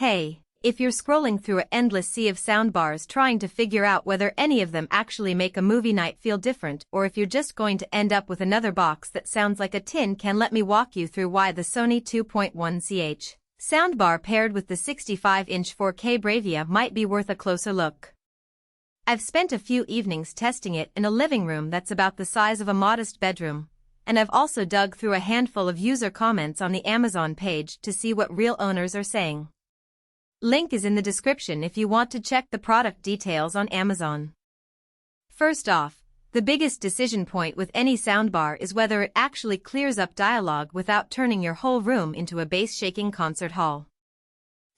Hey, if you're scrolling through an endless sea of soundbars trying to figure out whether any of them actually make a movie night feel different or if you're just going to end up with another box that sounds like a tin can, let me walk you through why the Sony 2.1ch soundbar paired with the 65-inch 4K BRAVIA might be worth a closer look. I've spent a few evenings testing it in a living room that's about the size of a modest bedroom, and I've also dug through a handful of user comments on the Amazon page to see what real owners are saying. Link is in the description if you want to check the product details on Amazon. First off, the biggest decision point with any soundbar is whether it actually clears up dialogue without turning your whole room into a bass-shaking concert hall.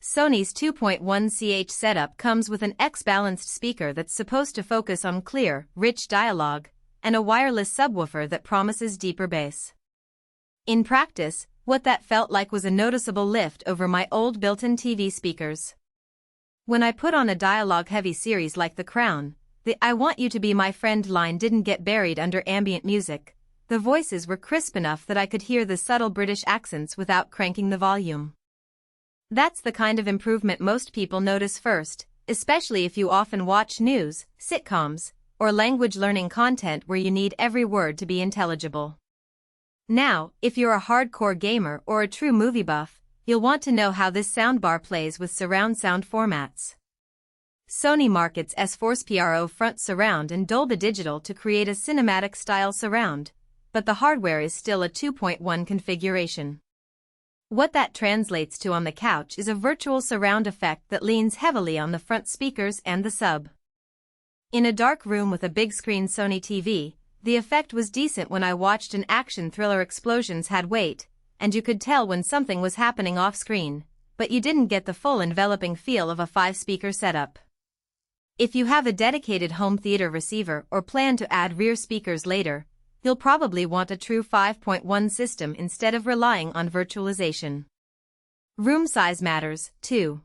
Sony's 2.1ch setup comes with an X-balanced speaker that's supposed to focus on clear, rich dialogue, and a wireless subwoofer that promises deeper bass. In practice, what that felt like was a noticeable lift over my old built-in TV speakers. When I put on a dialogue-heavy series like The Crown, the "I want you to be my friend" line didn't get buried under ambient music. The voices were crisp enough that I could hear the subtle British accents without cranking the volume. That's the kind of improvement most people notice first, especially if you often watch news, sitcoms, or language-learning content where you need every word to be intelligible. Now, if you're a hardcore gamer or a true movie buff, you'll want to know how this soundbar plays with surround sound formats. Sony markets S-Force PRO front surround and Dolby Digital to create a cinematic-style surround, but the hardware is still a 2.1 configuration. What that translates to on the couch is a virtual surround effect that leans heavily on the front speakers and the sub. In a dark room with a big-screen Sony TV, the effect was decent when I watched an action thriller. Explosions had weight, and you could tell when something was happening off-screen, but you didn't get the full enveloping feel of a 5-speaker setup. If you have a dedicated home theater receiver or plan to add rear speakers later, you'll probably want a true 5.1 system instead of relying on virtualization. Room size matters, too.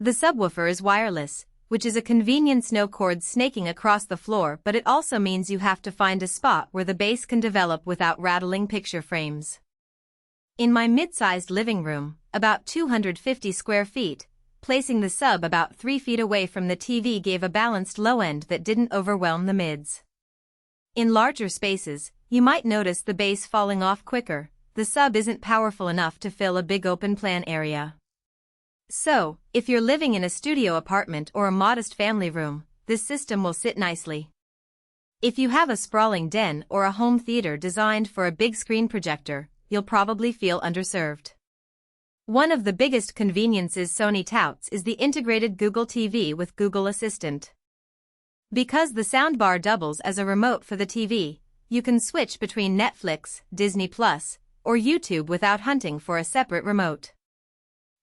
The subwoofer is wireless, which is a convenience. No cords snaking across the floor, but it also means you have to find a spot where the bass can develop without rattling picture frames. In my mid-sized living room, about 250 square feet, placing the sub about 3 feet away from the TV gave a balanced low end that didn't overwhelm the mids. In larger spaces, you might notice the bass falling off quicker. The sub isn't powerful enough to fill a big open plan area. So, if you're living in a studio apartment or a modest family room, this system will sit nicely. If you have a sprawling den or a home theater designed for a big screen projector, you'll probably feel underserved. One of the biggest conveniences Sony touts is the integrated Google TV with Google Assistant. Because the soundbar doubles as a remote for the TV, you can switch between Netflix, Disney+, or YouTube without hunting for a separate remote.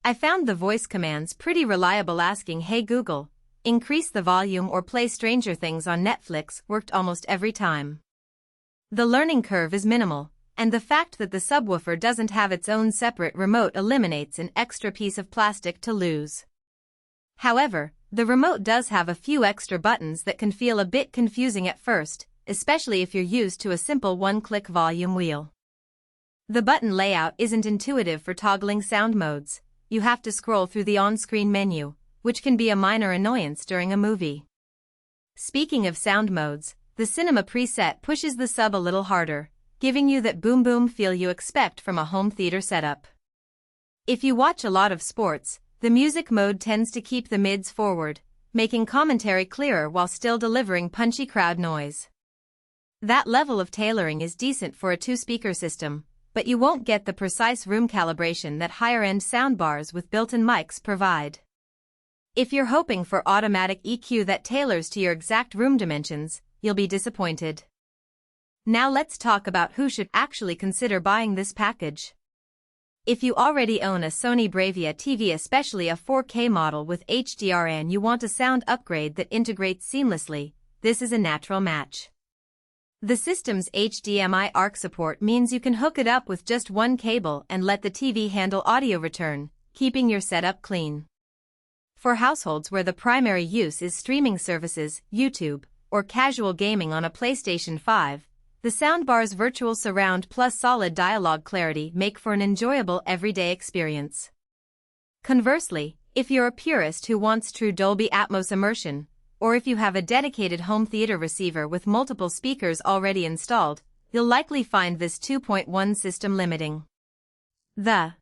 I found the voice commands pretty reliable. Asking "Hey Google, increase the volume" or "play Stranger Things on Netflix" worked almost every time. The learning curve is minimal, and the fact that the subwoofer doesn't have its own separate remote eliminates an extra piece of plastic to lose. However, the remote does have a few extra buttons that can feel a bit confusing at first, especially if you're used to a simple one-click volume wheel. The button layout isn't intuitive for toggling sound modes. You have to scroll through the on-screen menu, which can be a minor annoyance during a movie. Speaking of sound modes, the cinema preset pushes the sub a little harder, giving you that boom-boom feel you expect from a home theater setup. If you watch a lot of sports, the music mode tends to keep the mids forward, making commentary clearer while still delivering punchy crowd noise. That level of tailoring is decent for a 2-speaker system, but you won't get the precise room calibration that higher-end soundbars with built-in mics provide. If you're hoping for automatic EQ that tailors to your exact room dimensions, you'll be disappointed. Now let's talk about who should actually consider buying this package. If you already own a Sony BRAVIA TV, especially a 4K model with HDR, and you want a sound upgrade that integrates seamlessly, this is a natural match. The system's HDMI ARC support means you can hook it up with just one cable and let the TV handle audio return, keeping your setup clean. For households where the primary use is streaming services, YouTube, or casual gaming on a PlayStation 5, the soundbar's virtual surround plus solid dialogue clarity make for an enjoyable everyday experience. Conversely, if you're a purist who wants true Dolby Atmos immersion, or if you have a dedicated home theater receiver with multiple speakers already installed, you'll likely find this 2.1 system limiting. The